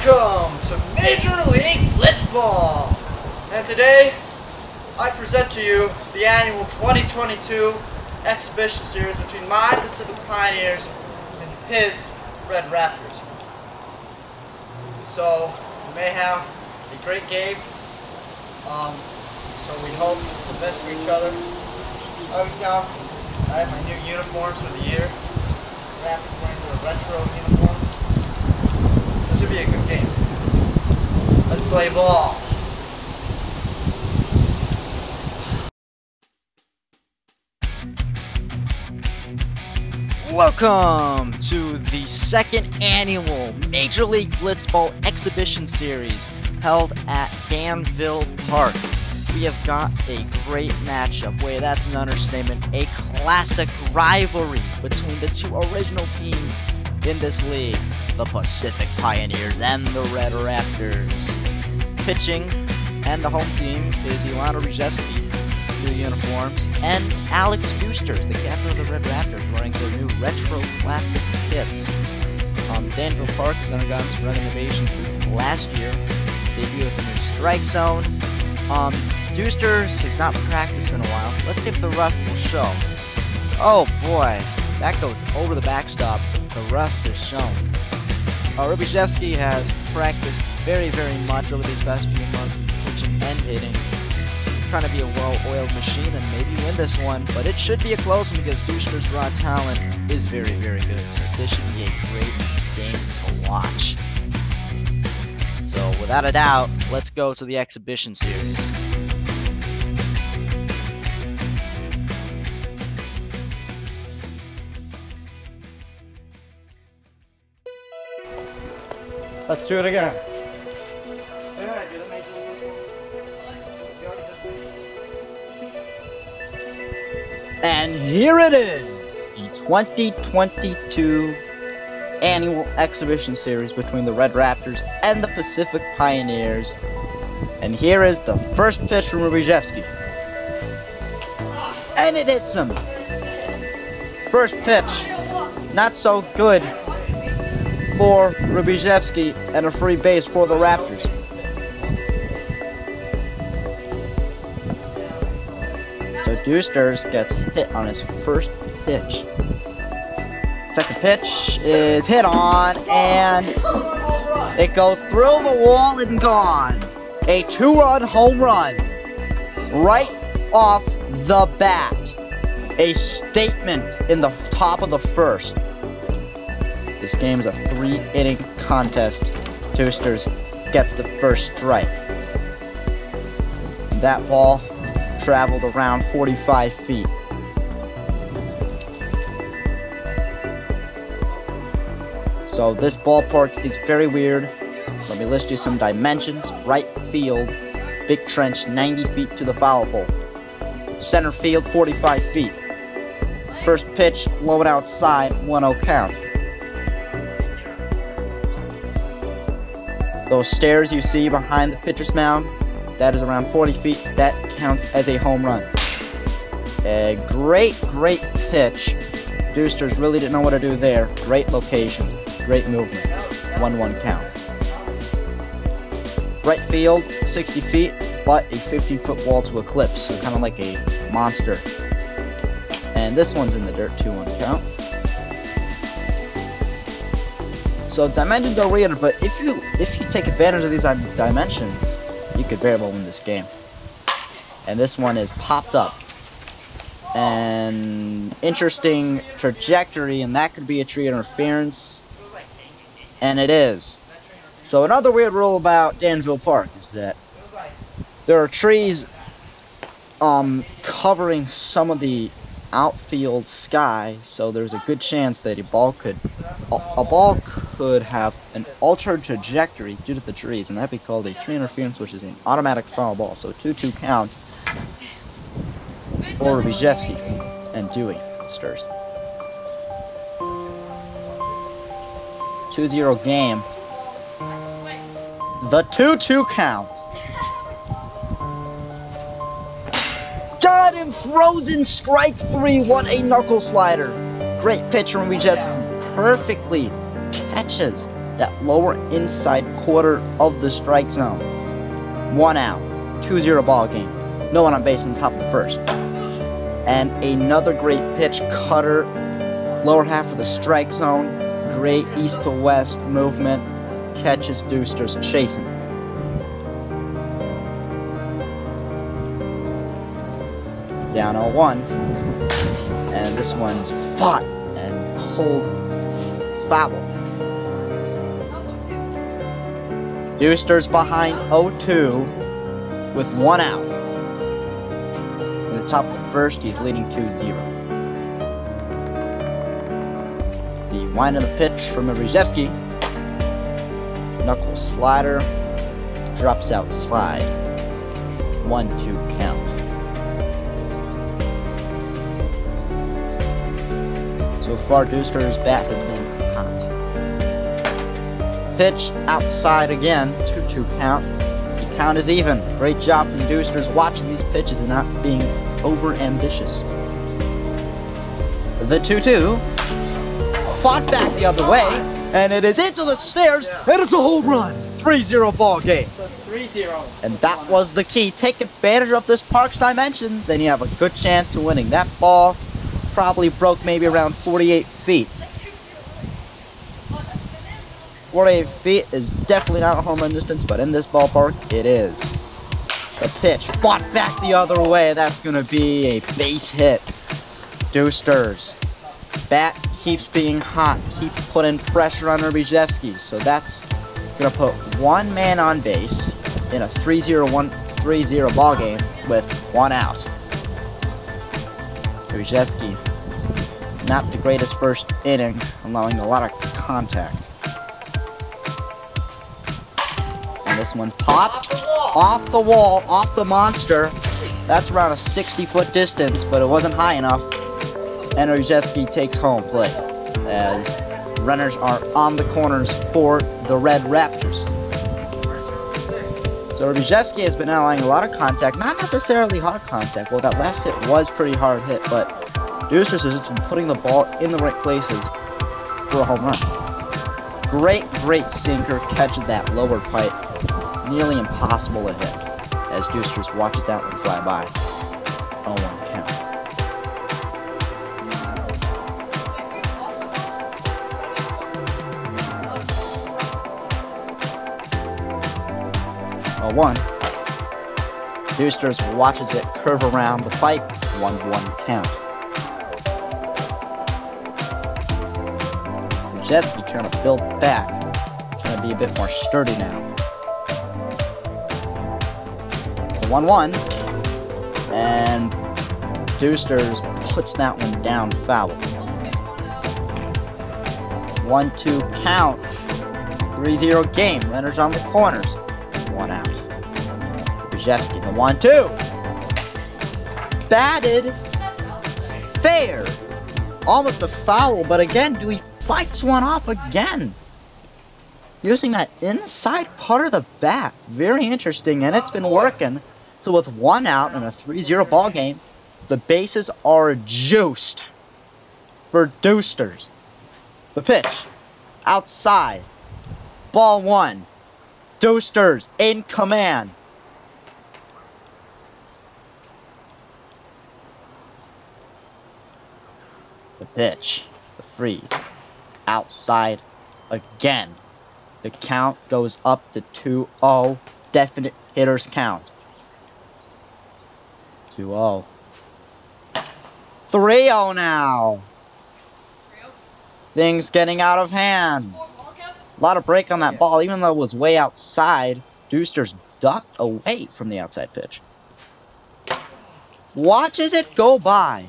Welcome to Major League Blitzball! And today, I present to you the annual 2022 exhibition series between my Pacific Pioneers and his Red Raptors. So, we may have a great game. So we hope the best for each other. Obviously, I have my new uniforms for the year. Raptors wearing the retro uniforms. This should be a good game. Let's play ball. Welcome to the second annual Major League Blitzball exhibition series held at Danville Park. We have got a great matchup. Wait, that's an understatement. A classic rivalry between the two original teams in this league, the Pacific Pioneers and the Red Raptors. Pitching and the home team is Ilana Rijevsky, new uniforms, and Alex Boosters, the captain of the Red Raptors, wearing their new retro classic kits. Danville Park has undergone some renovations since last year. Debuted with a new strike zone. Boosters has not practiced in a while, so let's see if the rust will show. Oh boy, that goes over the backstop. The rust is shown. Rijevsky has practiced very much over these past few months, pitching and hitting. Trying to be a well-oiled machine and maybe win this one, but it should be a close one because Boosters' raw talent is very good. So this should be a great game to watch. So without a doubt, let's go to the exhibition series. Let's do it again. And here it is, the 2022 annual exhibition series between the Red Raptors and the Pacific Pioneers. And here is the first pitch from Rijevsky. And it hits him. First pitch, not so good for Rijevsky, and a free base for the Raptors. So Boosters gets hit on his first pitch. Second pitch is hit on, and it goes through the wall and gone. A two-run home run right off the bat. A statement in the top of the first. This game is a 3-inning contest. Boosters gets the first strike. And that ball traveled around 45 feet. So this ballpark is very weird. Let me list you some dimensions. Right field, big trench 90 feet to the foul pole. Center field 45 feet. First pitch, low and outside, 1-0 count. Those stairs you see behind the pitcher's mound, that is around 40 feet. That counts as a home run. A great pitch. Boosters really didn't know what to do there. Great location. Great movement. 1-1 count. Right field, 60 feet, but a 15-foot wall to eclipse. So kind of like a monster. And this one's in the dirt, 2-1 count. So dimensions are weird, but if you take advantage of these dimensions, you could very well win this game. And this one is popped up. An interesting trajectory, and that could be a tree interference. And it is. So another weird rule about Danville Park is that there are trees covering some of the outfield sky, so there's a good chance that a ball could have an altered trajectory due to the trees, and that'd be called a tree interference, which is an automatic foul ball. So 2-2 count for Rijevsky and Dewey Sturs. 2-0 game. The 2-2 count. Got him, frozen strike 3. What a knuckle slider. Great pitch from Rijevsky. Perfectly catches that lower inside quarter of the strike zone. 1 out, 2-0 ball game. No one on base in the top of the first. And another great pitch, cutter, lower half of the strike zone. Great east to west movement. Catches Deuster's chasing. Down 0-1. And this one's fought and cold foul. Deuster's behind 0-2 with 1 out. In the top of the first, he's leading 2-0. The wind of the pitch from Rejewski. Knuckle slider. Drops outside. 1-2 count. So far, Deuster's bat has been hot. Pitch outside again, 2-2 count. The count is even. Great job from Deuster's watching these pitches and not being over-ambitious. The 2-2. Fought back the other way, and it is into the stairs, and it's a home run. 3-0 ball game. 3-0. And that was the key. Take advantage of this park's dimensions, and you have a good chance of winning. That ball probably broke maybe around 48 feet. 48 feet is definitely not a home run distance, but in this ballpark, it is. The pitch fought back the other way. That's going to be a base hit. Deuster's bat keeps being hot, keeps putting pressure on Rejewski. So that's going to put one man on base in a 3-0 ball game with 1 out. Rejewski, not the greatest first inning, allowing a lot of contact. And this one's popped off the wall, off the monster. That's around a 60-foot distance, but it wasn't high enough. And Rejewski takes home plate as runners are on the corners for the Red Raptors. So Rejewski has been allowing a lot of contact, not necessarily hard contact. Well, that last hit was pretty hard hit, but Deuster's has just been putting the ball in the right places for a home run. Great sinker, catches that lower pipe. Nearly impossible to hit as Deuster's watches that one fly by. 0-1 count. One. Deuster's watches it curve around the pipe. 1-1 count. Rejewski trying to build back. Trying to be a bit more sturdy now. 1-1. And Deuster's puts that one down foul. 1-2 count. 3-0 game. Runners on the corners. 1 out. Rejewski, the 1-2. Batted. Fair. Almost a foul, but again, Dewey fights one off again. Using that inside part of the bat. Very interesting, and it's been working. So with 1 out in a 3-0 ball game, the bases are juiced for Deuster's. The pitch. Outside. Ball 1. Deuster's in command. The pitch. The freeze. Outside again. The count goes up to 2-0. Definite hitter's count. 2-0. 3-0 now. Things getting out of hand. A lot of break on that ball, even though it was way outside. Deuster's ducked away from the outside pitch. Watches it go by.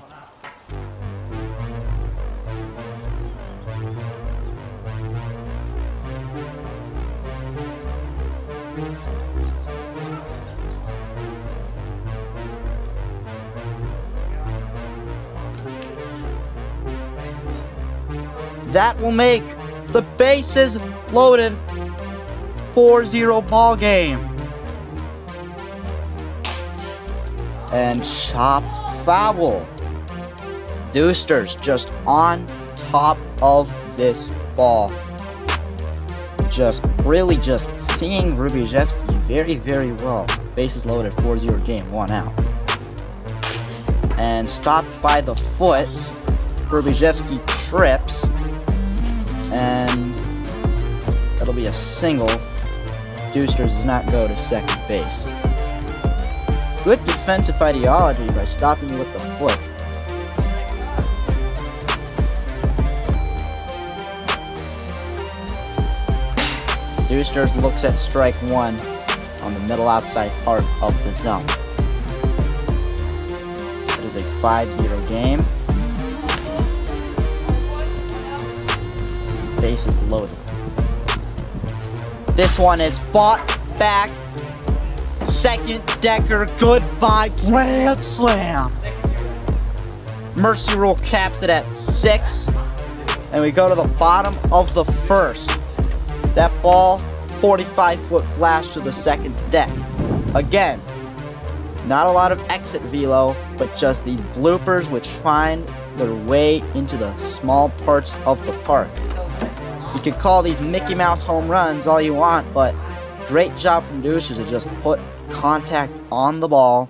That will make the bases loaded 4-0 ball game. And chopped foul. Deuster's just on top of this ball. just really just seeing Rubijevski very, very well. Bases loaded, 4-0 game, 1 out. And stopped by the foot. Rubijevski trips. And that'll be a single. Dusters does not go to second base. Good defensive ideology by stopping with the foot. Dusters looks at strike one on the middle outside part of the zone. It is a 5-0 game. Bases loaded. This one is fought back. Second decker, goodbye, grand slam. Mercy rule caps it at 6. And we go to the bottom of the first. That ball, 45-foot blast to the second deck. Again, not a lot of exit velo, but just these bloopers which find their way into the small parts of the park. You could call these Mickey Mouse home runs all you want, but great job from Deuces to just put contact on the ball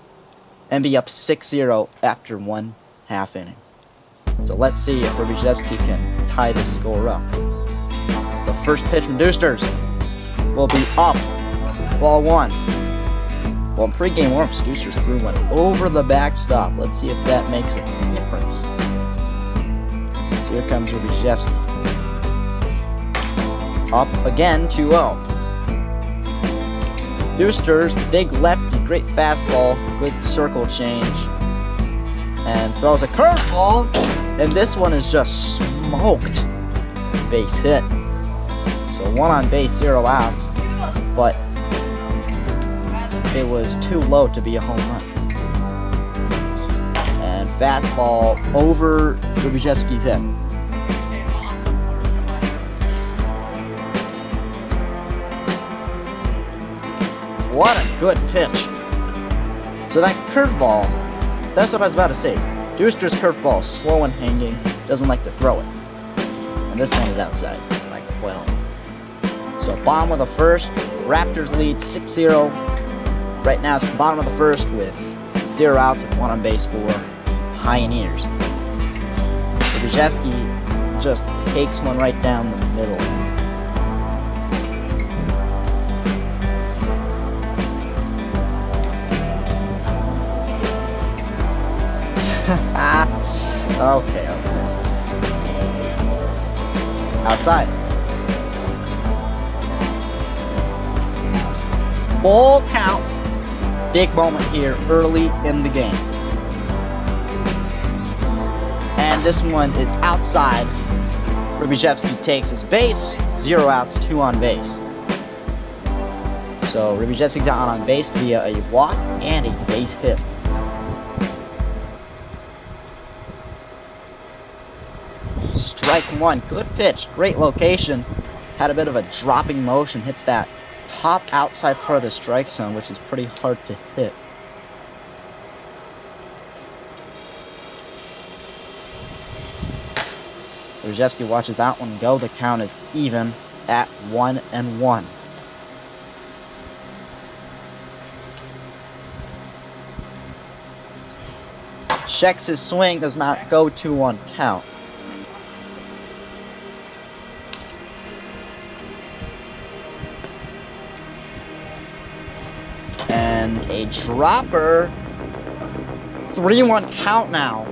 and be up 6-0 after 1/2 inning. So let's see if Rubijevski can tie this score up. The first pitch from Dusters will be up, ball 1. Well, in pregame warm-ups, Dusters threw one over the backstop. Let's see if that makes a difference. So here comes Rubijevski. Up again, 2-0. Dusters, big lefty, great fastball, good circle change, and throws a curveball, and this one is just smoked. Base hit. So 1 on base, 0 outs, but it was too low to be a home run. And fastball over Rubijevski's head. What a good pitch. So that curveball, that's what I was about to say. Deuster's curveball, slow and hanging, doesn't like to throw it. And this one is outside, like well. So bottom of the first, Raptors lead 6-0. Right now it's the bottom of the first with 0 outs and 1 on base for Pioneers. Rubijevski just takes one right down the middle. Okay. Outside. Full count. Big moment here early in the game. And this one is outside. Rubijevski takes his base. 0 outs, 2 on base. So Rubijevski's out on base via a walk and a base hit. Strike 1, good pitch, great location. Had a bit of a dropping motion, hits that top outside part of the strike zone, which is pretty hard to hit. Rubijevski watches that one go. The count is even at 1-1. Checks his swing, does not go 2-1 count. And a dropper. 3-1 count now.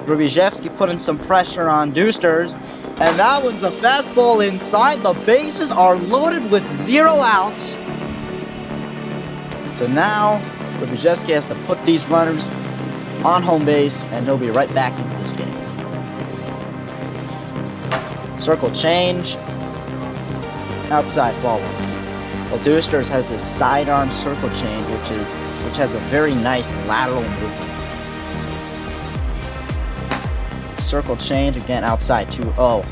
Rubijevski putting some pressure on Dusters. And that one's a fastball inside. The bases are loaded with 0 outs. So now Rubijevski has to put these runners on home base, and he'll be right back into this game. Circle change. Outside, ball 1. Well, Dusters has this sidearm circle change, which has a very nice lateral movement. Circle change again outside 2-0.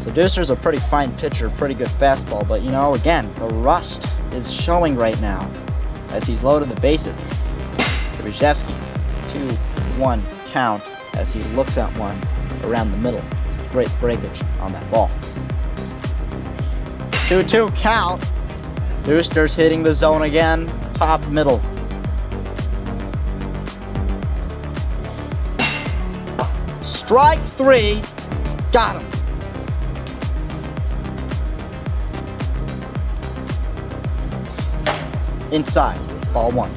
So Dusters a pretty fine pitcher, pretty good fastball, but you know, again, the rust is showing right now as he's loaded the bases. Rubijevski, 2-1 count as he looks at one around the middle. great breakage on that ball. 2-2 count. Boosters hitting the zone again. Top middle. Strike 3. Got him. Inside. Ball 1.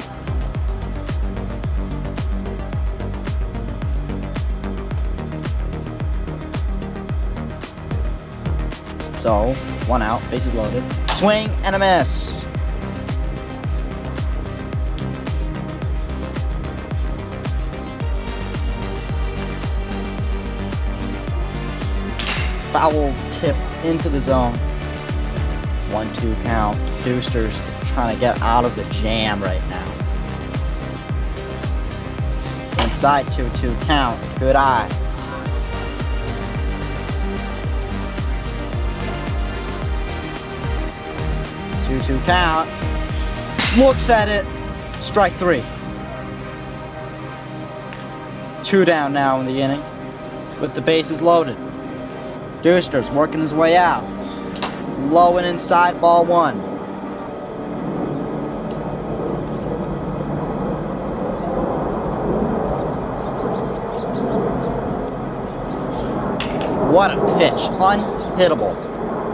So, 1 out, bases loaded. Swing and a miss. Foul tipped into the zone. 1-2 count. Boosters trying to get out of the jam right now. Inside 2-2 count. Good eye. Two count. Looks at it. Strike 3. 2 down now in the inning with the bases loaded. Boosters working his way out. Low and inside, ball 1. What a pitch. Unhittable.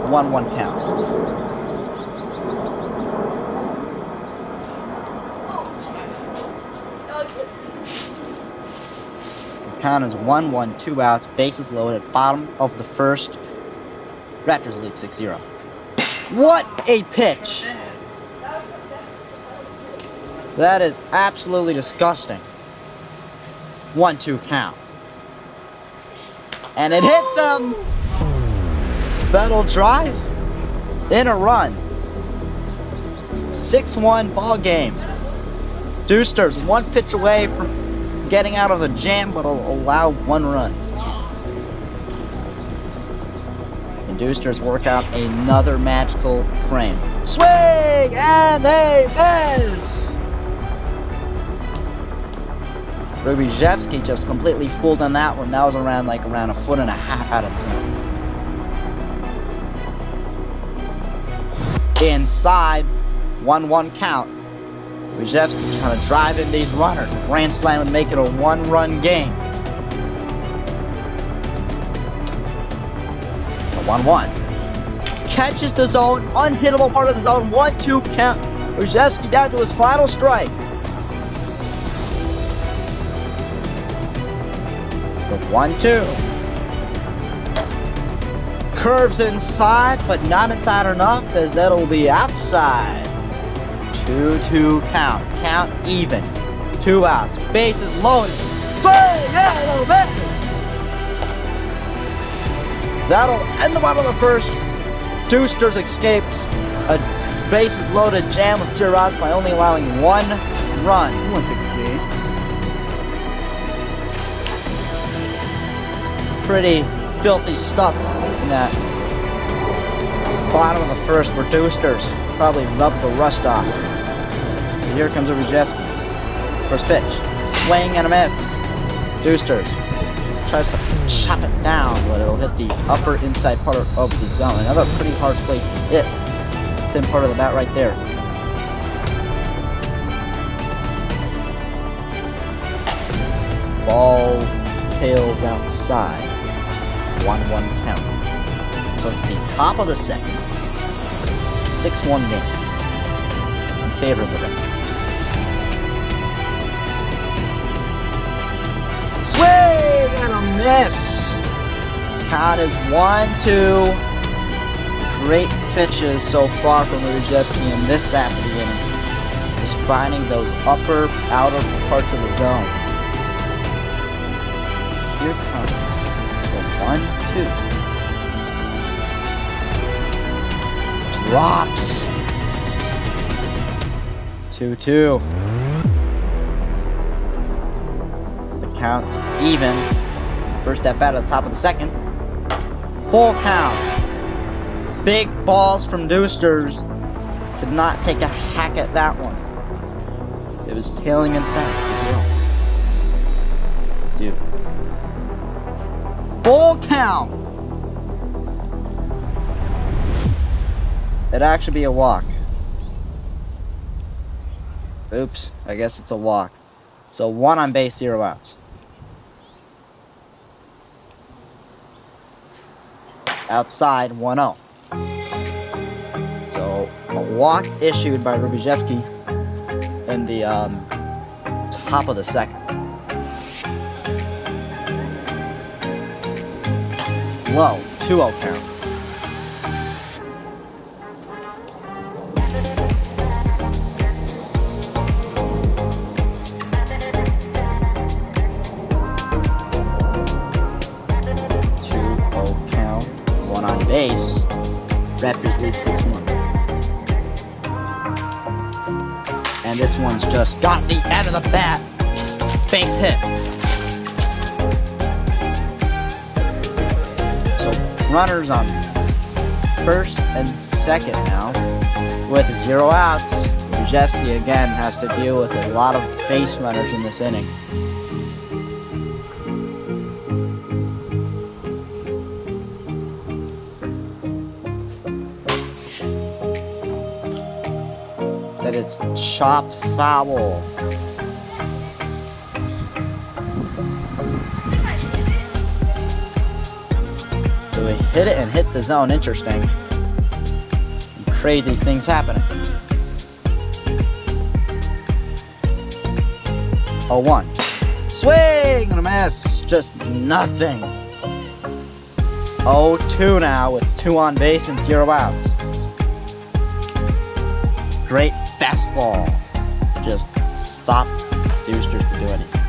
1-1 count. Count is 1-1, 2 outs, bases loaded, bottom of the first. Raptors lead 6-0. What a pitch! That is absolutely disgusting. 1-2 count. And it hits him! Battle drive in a run. 6-1 ball game. Boosters 1 pitch away from getting out of the jam, but will allow 1 run. And Boosters work out another magical frame. Swing and a miss! Rubijevsky just completely fooled on that one. That was around a 1.5 foot out of the zone. Inside, 1-1 count. Rubijevsky trying to drive in these runners. Grand slam would make it a 1-run game. A 1-1. Catches the zone, unhittable part of the zone. 1-2 count. Rubijevsky down to his final strike. The 1-2. Curves inside, but not inside enough, as that'll be outside. 2-2 count. Count even. 2 outs. Bases loaded. Swing and a miss! That'll end the bottom of the first. Boosters escapes a bases loaded jam with 0 outs by only allowing 1 run. 168. Pretty filthy stuff in that bottom of the first for Boosters. Probably rubbed the rust off. So here comes Rubijevsky. First pitch. Swing and a miss. Boosters tries to chop it down, but it'll hit the upper inside part of the zone. Another pretty hard place to hit. Thin part of the bat right there. Ball tails outside. 1-1 count. So it's the top of the second. 6-1 game in favor of the Raptors. Swing and a miss. Count is 1-2. Great pitches so far from Rubijevsky in this half of the inning. Just finding those upper, outer parts of the zone. Here comes the 1-2. Drops. 2-2. The count's even. First at bat at the top of the second. Full count. Big balls from Boosters. Did not take a hack at that one. It was tailing inside as well. Dude. Full count. It'd actually be a walk. Oops, I guess it's a walk. So 1 on base, 0 outs. Outside, 1-0. So a walk issued by Rubijevsky in the top of the second. Low, 2-0 count. Base. Raptors lead 6-1. And this one's just got the end of the bat. Base hit. So runners on first and second now with 0 outs. Rubijevsky again has to deal with a lot of base runners in this inning. That it's chopped foul. So we hit it and hit the zone. Interesting. Crazy things happening. 0-1. Swing and a miss. Just nothing. 0-2 now with 2 on base and 0 outs. Great fastball. Just stop Deuster to do anything.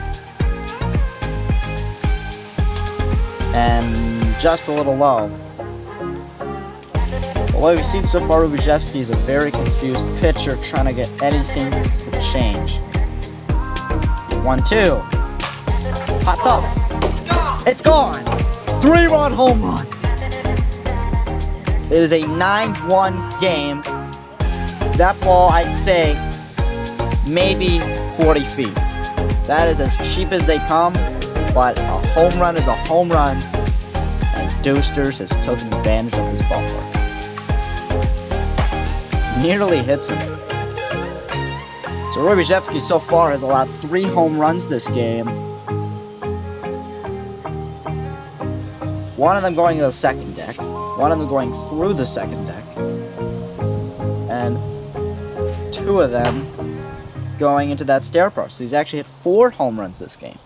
And just a little low. What we've seen so far, Rubijevsky is a very confused pitcher trying to get anything to change. 1-2. Popped up. It's gone. 3-run home run. It is a 9-1 game. That ball, I'd say, maybe 40 feet. That is as cheap as they come, but a home run is a home run, and Deusters has taken advantage of this ballpark. Nearly hits him. So Rubijevsky so far has allowed 3 home runs this game. One of them going to the second deck, one of them going through the second deck, and 2 of them going into that stair approach. So he's actually hit 4 home runs this game.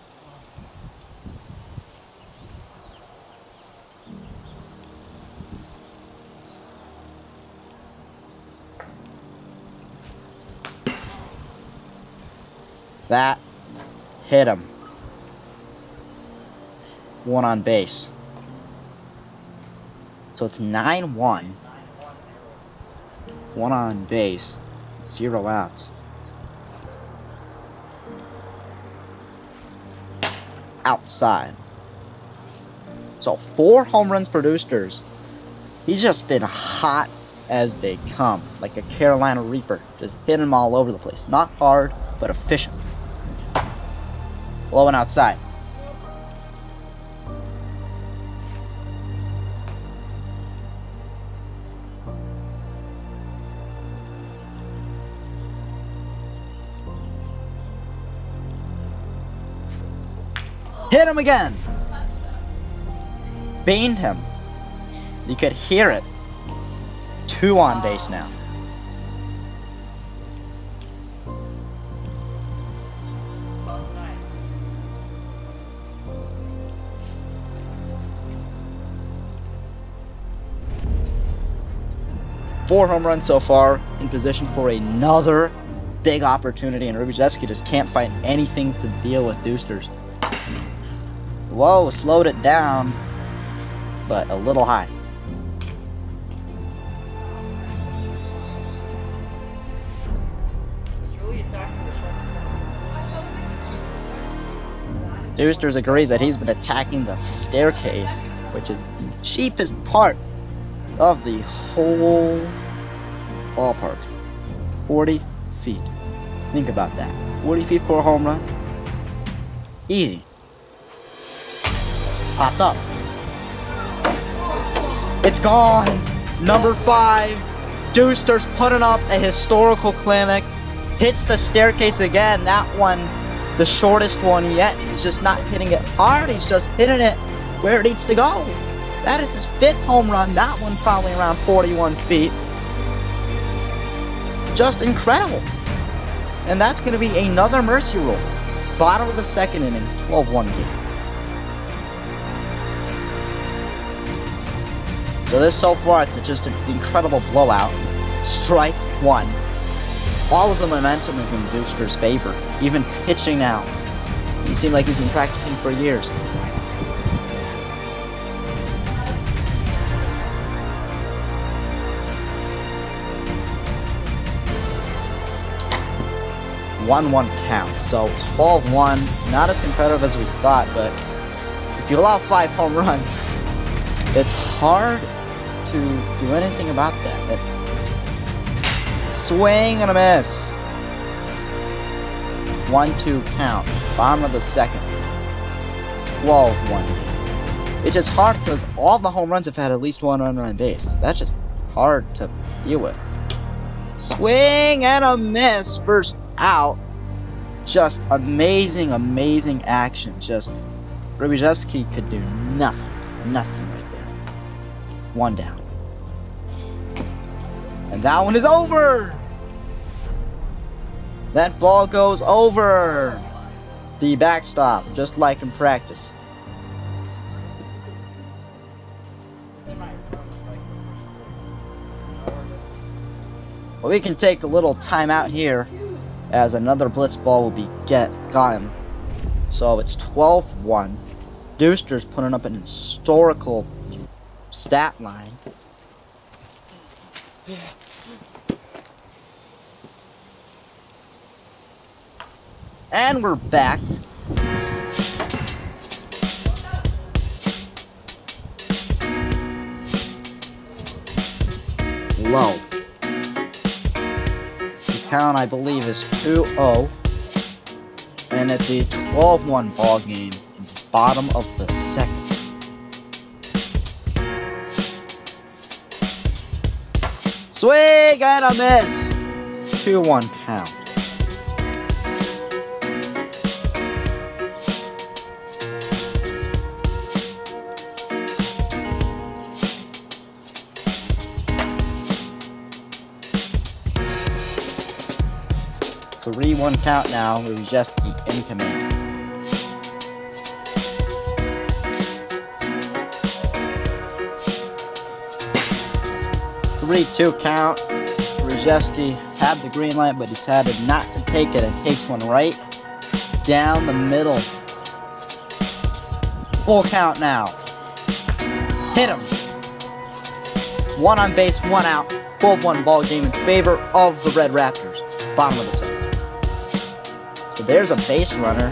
That hit him. 1 on base. So it's 9-1. 1 on base. 0 outs. Outside. So 4 home runs for Deusters. He's just been hot as they come. Like a Carolina Reaper. Just hitting them all over the place. Not hard, but efficient. Low and outside. Hit him again. Baned him. You could hear it. 2 on base now. Four home runs so far, in position for another big opportunity, and Rubijevsky just can't find anything to deal with Deusters. Whoa, slowed it down, but a little high. Deusters agrees that he's been attacking the staircase, which is the cheapest part of the whole ballpark. 40 feet. Think about that. 40 feet for a home run. Easy. Popped up. It's gone. Number 5. Deuster's putting up a historical clinic. Hits the staircase again. That one, the shortest one yet. He's just not hitting it hard. He's just hitting it where it needs to go. That is his 5th home run. That one probably around 41 feet. Just incredible. And that's going to be another mercy rule. Bottom of the 2nd inning, 12-1 game. So this so far, it's just an incredible blowout. Strike 1. All of the momentum is in Deuster's favor. Even pitching now. He seemed like he's been practicing for years. One count. So 12-1. Not as competitive as we thought, but if you allow 5 home runs, it's hard to do anything about that. Swing and a miss. 1-2 count. Bottom of the 2nd. 12-1 game. It's just hard because all the home runs have had at least 1 runner on base. That's just hard to deal with. Swing and a miss. First out. Just amazing, amazing action. Just Rybczewski could do nothing. Nothing right there. 1 down. And that one is over! That ball goes over the backstop, just like in practice. Well, we can take a little timeout here, as another blitz ball will be gotten. So it's 12-1. Deuster's putting up an historical stat line. And we're back. Low. The count, I believe, is 2-0. And it's a 12-1 ball game in the bottom of the 2nd. Swing and a miss. 2-1 count. So 3-1 count now. Rybczewski in command. 3-2 count. Rybczewski had the green light, but decided not to take it and takes one right down the middle. Full count now. Hit him. 1 on base, 1 out. 12-1 ball game in favor of the Red Raptors. Bottom of the 2nd. So there's a base runner.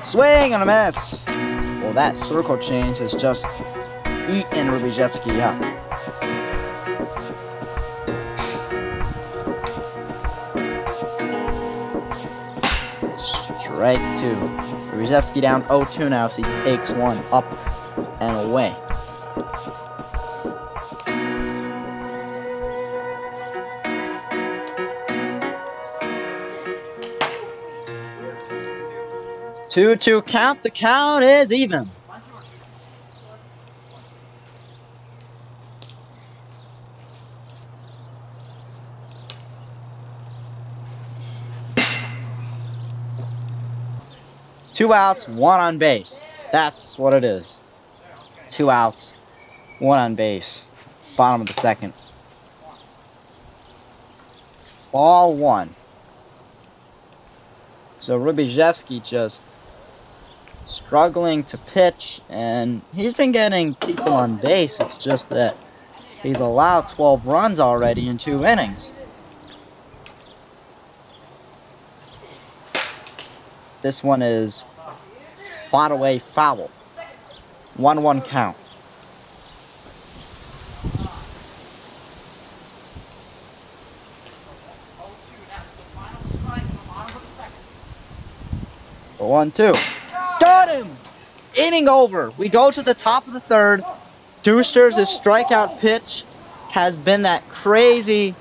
Swing and a miss. Well, that circle change has just eaten Rybczewski up. Strike 2. Rybczewski down 0-2 now, so he takes one up and away. Two count. The count is even. Two outs, 1 on base. That's what it is. 2 outs, 1 on base. Bottom of the 2nd. Ball 1. So Rybczewski just struggling to pitch, and he's been getting people on base. It's just that he's allowed 12 runs already in 2 innings. This one is fought away foul. 1-1 count. The 1-2. Got him! inning over. We go to the top of the third. Dewsters' strikeout pitch has been that crazy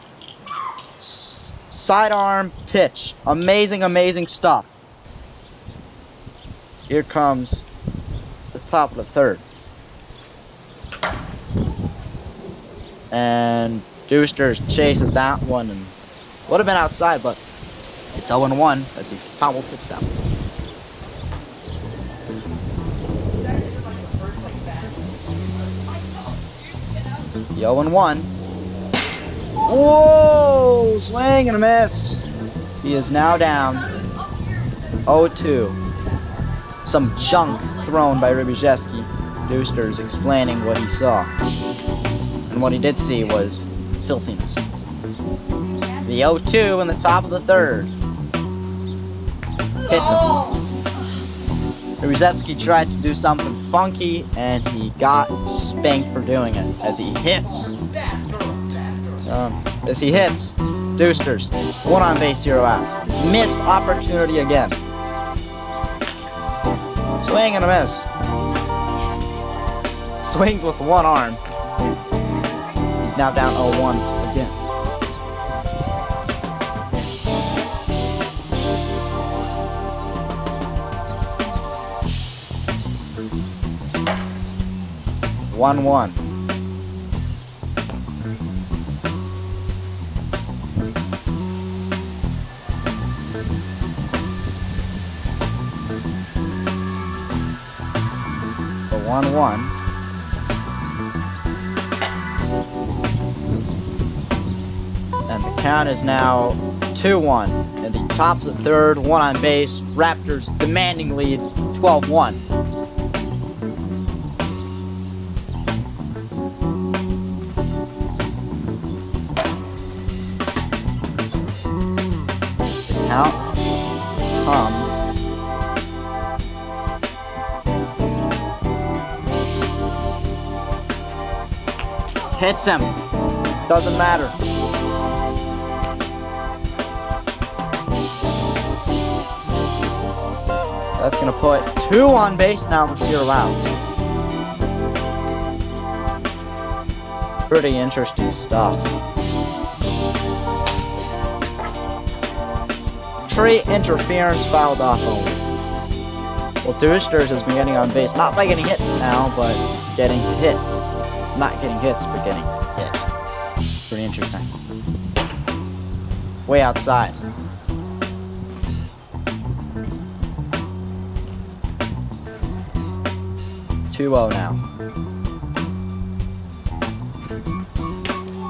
sidearm pitch. Amazing, amazing stuff. Here comes the top of the third. And Dewsters chases that one and would have been outside, but it's 0-1 as he foul tips that one. The 0-1. Whoa! Swing and a miss. He is now down 0-2. Some junk thrown by Rybaszewski. Dewsters explaining what he saw. And what he did see was filthiness. The 0-2 in the top of the third. Hits him. Rybaszewski tried to do something funky, and he got spanked for doing it. As he hits. Dewsters. 1 on base, 0 outs. Missed opportunity again. Swing and a miss. Swings with one arm. He's now down 0-1 again. One. The 1-1. And the count is now 2-1. In the top of the third, 1 on base. Raptors demanding lead 12-1. Count comes hits him. Doesn't matter. That's gonna put 2 on base now with 0 outs. Pretty interesting stuff. Tree interference fouled off only. Well, Dewsters has been getting on base, not by getting hit now, but getting hit. Not getting hits, but getting hit. Pretty interesting. Way outside. (2-0) now.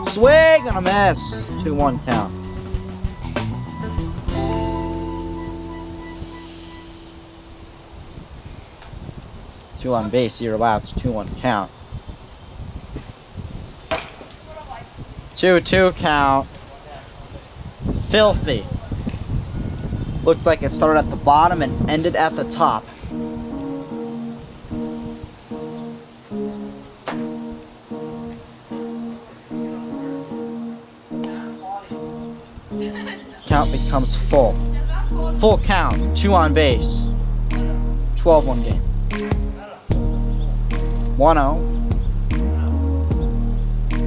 Swing and a miss. 2-1 count. Two on base, 0 outs, 2-1 count. 2-2 count. Filthy. Looked like it started at the bottom and ended at the top. Count becomes full. Full count, 2 on base. 12-1 game. 1-0.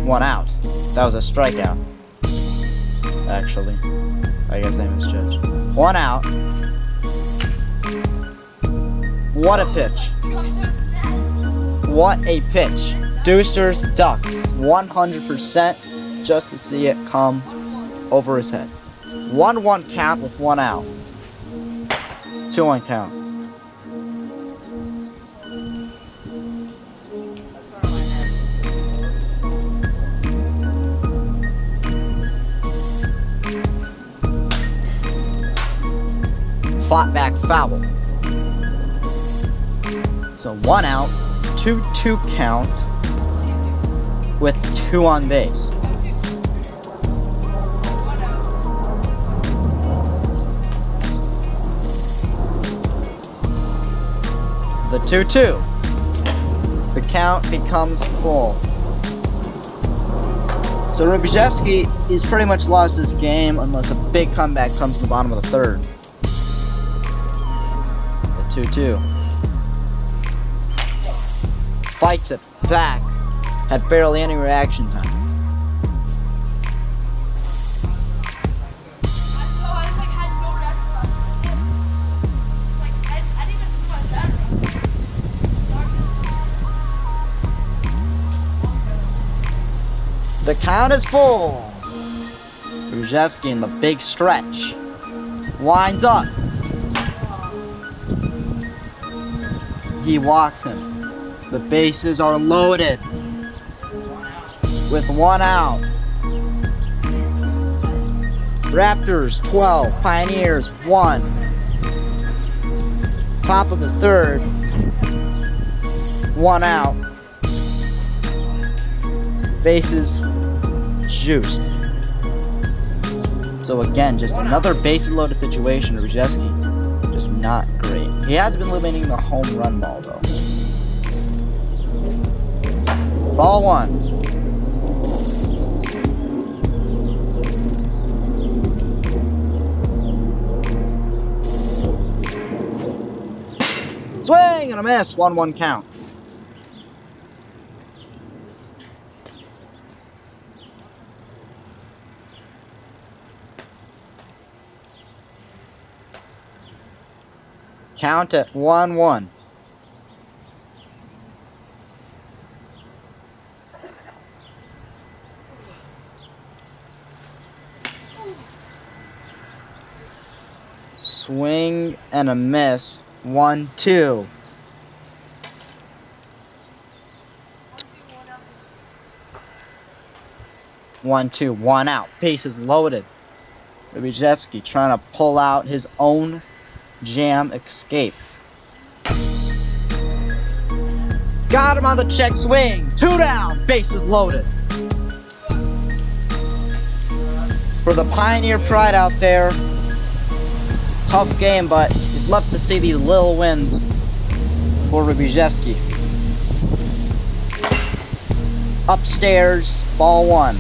1 out. That was a strikeout. Actually. I guess I misjudged. 1 out. What a pitch. What a pitch. Dewsters ducked 100% just to see it come over his head. 1-1 count with 1 out. 2-1 count. Fought back foul. So 1 out, 2-2 count with 2 on base. The 2-2. The count becomes full. So Rybaszewski is pretty much lost this game unless a big comeback comes in the bottom of the third. 2-2. fights it back. Had barely any reaction time. The count is full. Ruzhevsky in the big stretch. Winds up. He walks him. The bases are loaded. With 1 out. Raptors 12, Pioneers 1. Top of the third. 1 out. Bases juiced. So again, just another bases loaded situation. Ruzhevsky just not great. He has been limiting the home run ball though. Ball 1. Swing and a miss. 1-1 count. Count at 1-1. Swing and a miss. 1-2. 1-2. 1 out. Bases loaded. Ruzhevsky trying to pull out his own jam escape. Got him on the check swing. 2 down. Bases loaded. For the Pioneer pride out there, tough game, but you'd love to see these little wins for Ruzhevsky. Upstairs, ball 1.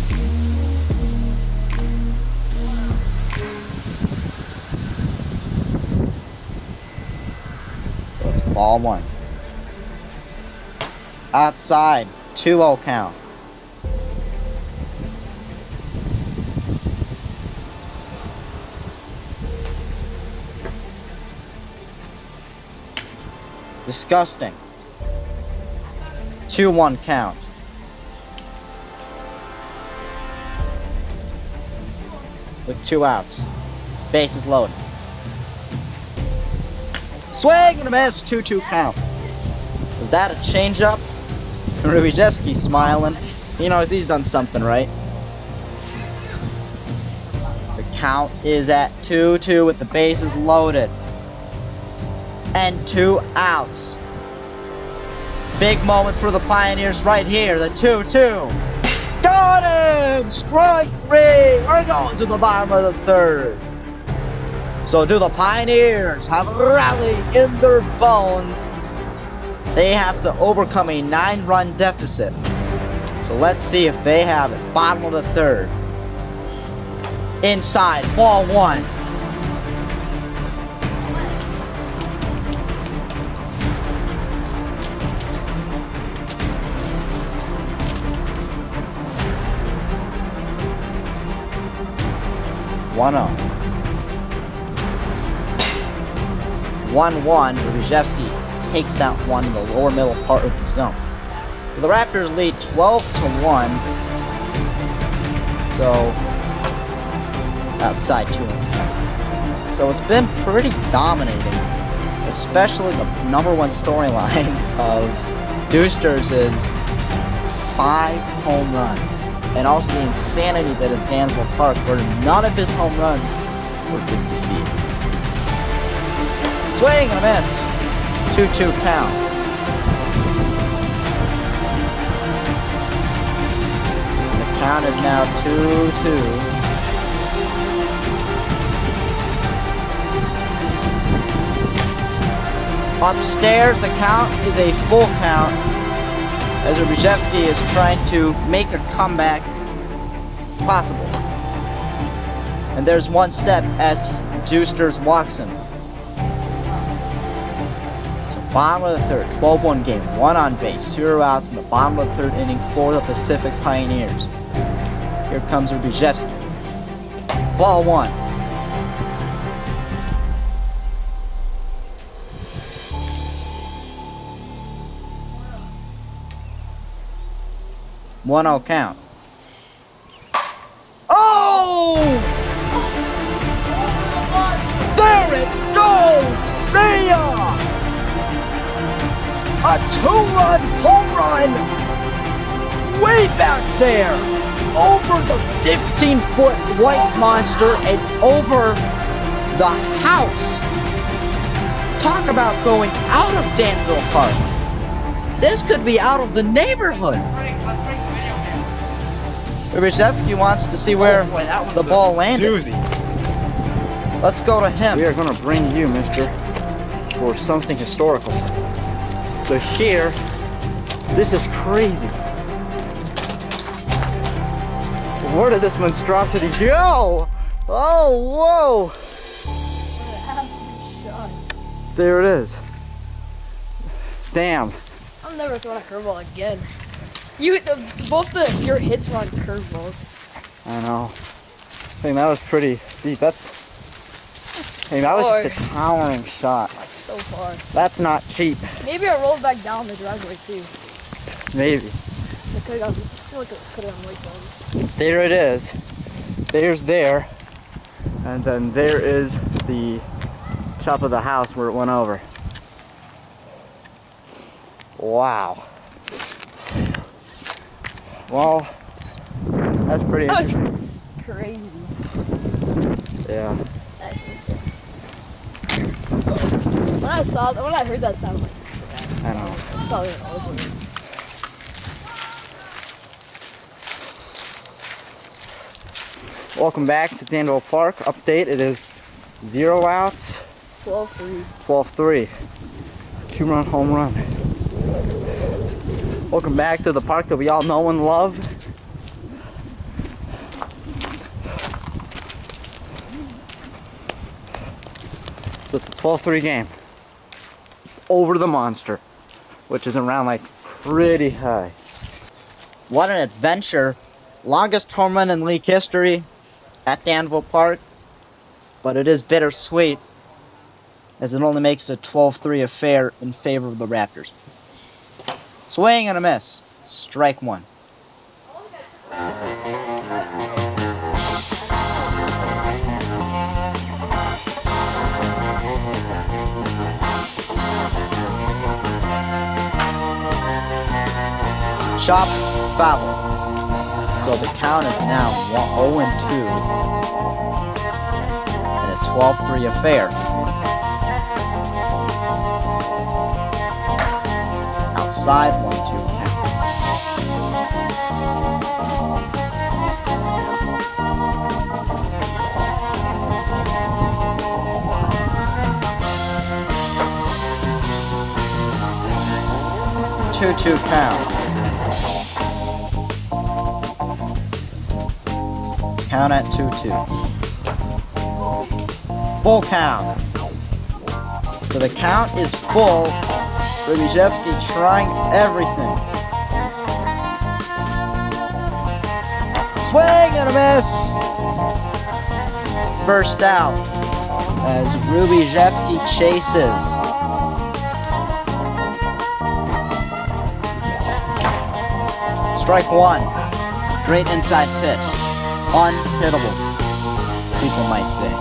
So it's ball 1. Outside, 2-0 count. Disgusting. 2-1 count. With 2 outs. Bases loaded. Swing and a miss. 2-2 count. Was that a changeup? Ruzhevsky smiling. He knows he's done something right. The count is at 2-2 with the bases loaded. And 2 outs. Big moment for the Pioneers right here. The 2-2. Got him! Strike 3. We're going to the bottom of the third. So do the Pioneers have a rally in their bones? They have to overcome a 9-run deficit. So let's see if they have it. Bottom of the third. Inside, ball 1. One up. 1-1. Ruzhevsky takes that one in the lower middle part of the zone. So the Raptors lead 12-1. So outside 2-1. So it's been pretty dominating, especially the #1 storyline of Deuster's is 5 home runs. And also the insanity that is Danville Park, where none of his home runs were 50 feet. Swing and a miss. 2-2 count. And the count is now 2-2. Upstairs, the count is a full count, as Ruzhevsky is trying to make a comeback possible. And there's one step as Deuster's walks him. So bottom of the third, 12-1 game, 1 on base, 2 outs in the bottom of the third inning for the Pacific Pioneers. Here comes Rubijevski. Ball 1. One out count. Oh! There it goes! See ya! A 2-run home run! Way back there! Over the 15-foot white monster and over the house! Talk about going out of Danville Park! This could be out of the neighborhood! Rubijevski wants to see where the ball landed. Doozy. Let's go to him. We are going to bring you, mister, for something historical. So here, this is crazy. Where did this monstrosity go? Oh, whoa! There it is. Damn. I'm never throwing a curveball again. Your hits were on curveballs. I know. I mean, that was pretty deep. That was just a towering shot. That's so far. That's not cheap. Maybe I rolled back down the driveway too. Maybe. I could have gone way down. There it is. There's there. And then there is the top of the house where it went over. Wow. Well, that's pretty interesting. That was crazy. Yeah. When I heard that sound, I'm like, I know. probably over. Welcome back to Danville Park. Update, it is 0 outs. 12-3. 12-3. 2-run home run. Welcome back to the park that we all know and love. With the 12-3 game. Over the monster, which is around like pretty high. What an adventure. Longest home run in league history at Danville Park. But it is bittersweet, as it only makes it a 12-3 affair in favor of the Raptors. Swing and a miss. Strike 1. Chop, foul. So the count is now 0-2 in a 12-3 affair. Outside, 1-2 count. Two count. Count at 2-2. Full count. So the count is full. Rubijevski trying everything. Swing and a miss. First out as Rubijevski chases. Strike 1. Great inside pitch. Unhittable, people might say.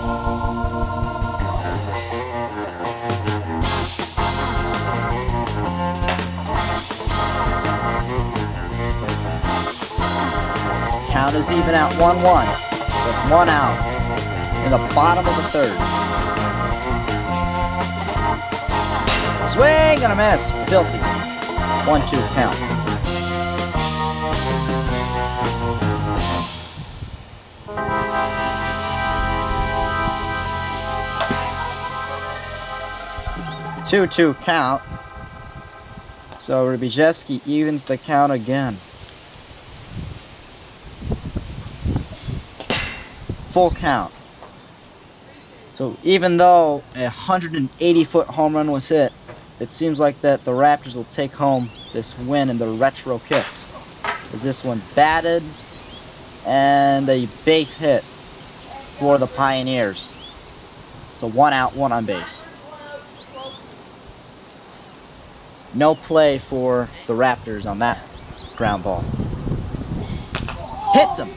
Count is even at 1-1, with 1 out in the bottom of the third. Swing and a miss, filthy. 1-2 count. Two count. So Rubijevski evens the count again. Full count. So even though a 180-foot home run was hit it seems like that the Raptors will take home this win in the retro kits. Is this one batted and a base hit for the Pioneers. So 1 out, 1 on base. No play for the Raptors on that ground ball. Hits him.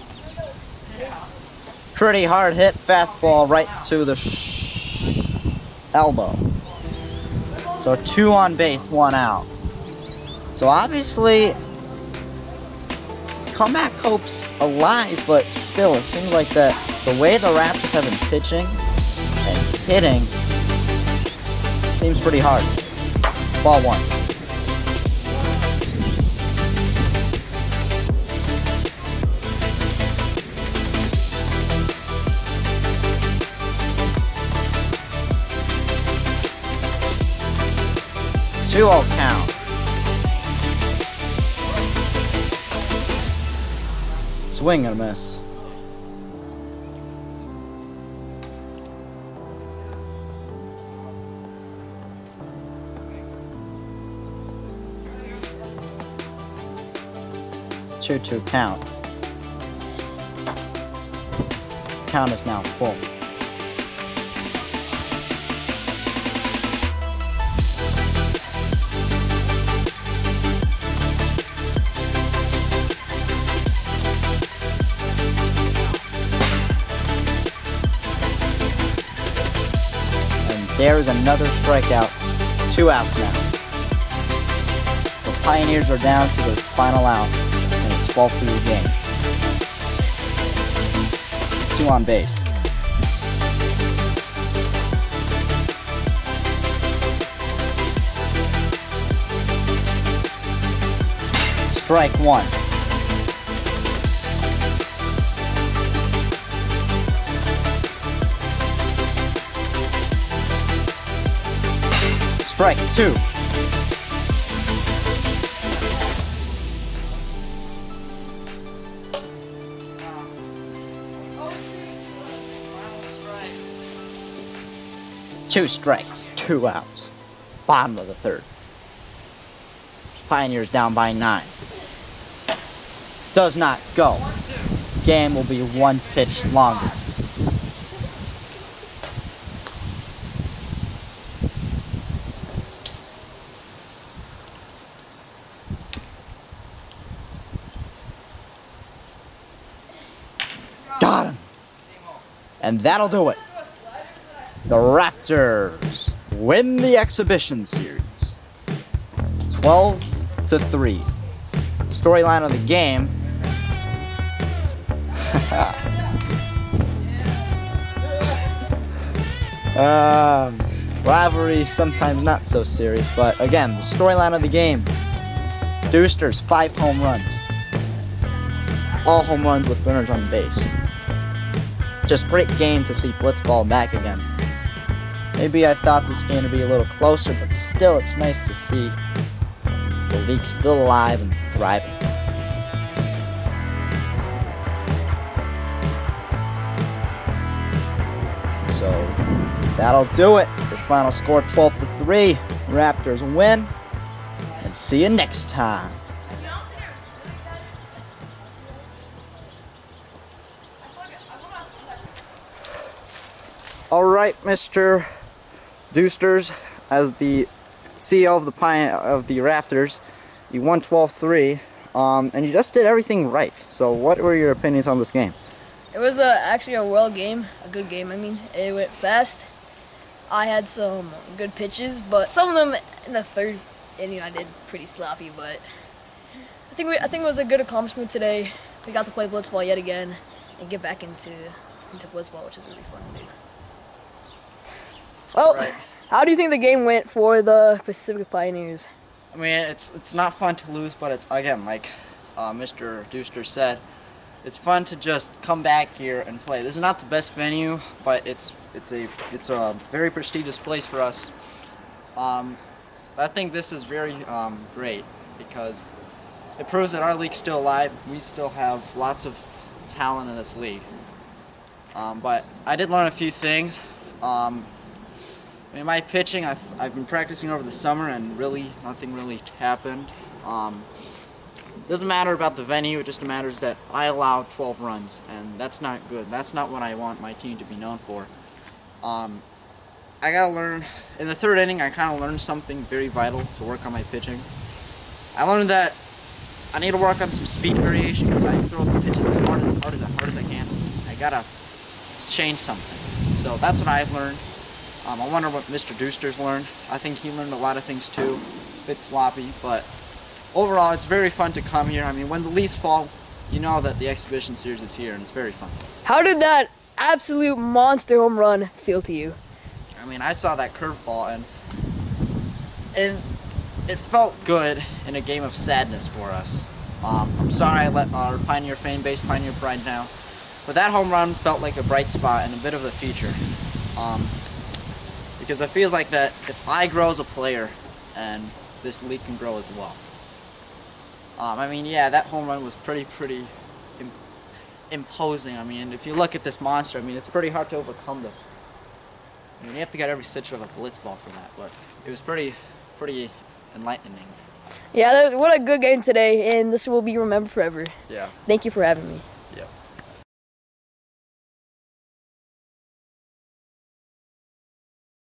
Pretty hard hit, fastball right to the elbow. So 2 on base, 1 out. So obviously, comeback hope's alive, but still, it seems like that the way the Raptors have been pitching and hitting seems pretty hard. Ball 1. Two-all count. Swing and a miss. Two count. Count is now full. There's another strikeout. 2 outs now. The Pioneers are down to their final out in a 12-3 game. 2 on base. Strike 1. Strike 2. Two strikes, 2 outs. Bottom of the 3rd. Pioneers down by 9. Does not go. Game will be 1 pitch longer. Got him. And that'll do it. The Raptors win the exhibition series. 12-3. Storyline of the game. Rivalry, sometimes not so serious, but again, the storyline of the game. Deuster's 5 home runs. All home runs with runners on base. Just great game to see Blitzball back again. Maybe I thought this game would be a little closer, but still it's nice to see the league still alive and thriving. So that'll do it. The final score 12-3. Raptors win. And see you next time. All right, Mr. Deusters, as the CEO of the Raptors, you won 12-3, and you just did everything right. So, what were your opinions on this game? It was actually a well game, a good game. I mean, it went fast. I had some good pitches, but some of them in the 3rd inning I did pretty sloppy. But I think it was a good accomplishment today. We got to play blitzball yet again and get back into blitzball, which is really fun to do. Well, right. How do you think the game went for the Pacific Pioneers? I mean, it's not fun to lose, but it's, again, like Mr. Deuster said, it's fun to just come back here and play. This is not the best venue, but it's a very prestigious place for us. I think this is very great because it proves that our league's still alive. We still have lots of talent in this league. But I did learn a few things. I mean, my pitching, I've been practicing over the summer, and really nothing really happened. Doesn't matter about the venue, it just matters that I allowed 12 runs, and that's not good. That's not what I want my team to be known for. I gotta learn, in the third inning, I kind of learned something very vital to work on my pitching. I learned that I need to work on some speed variation because I throw the pitch as hard as I can. I gotta change something. So that's what I've learned. I wonder what Mr. Deuster's learned. I think he learned a lot of things too. A bit sloppy, but overall it's very fun to come here. I mean, when the leaves fall, you know that the exhibition series is here, and it's very fun. How did that absolute monster home run feel to you? I mean, I saw that curveball, and it felt good in a game of sadness for us. I'm sorry I let our Pioneer fan base, Pioneer Pride down, but that home run felt like a bright spot and a bit of the future. Because it feels like that if I grow as a player, and this league can grow as well. I mean, yeah, that home run was pretty imposing. I mean, if you look at this monster, I mean, it's pretty hard to overcome this. I mean, you have to get every stitch of a blitz ball for that, but it was pretty enlightening. Yeah, what a good game today, and this will be remembered forever. Yeah. Thank you for having me.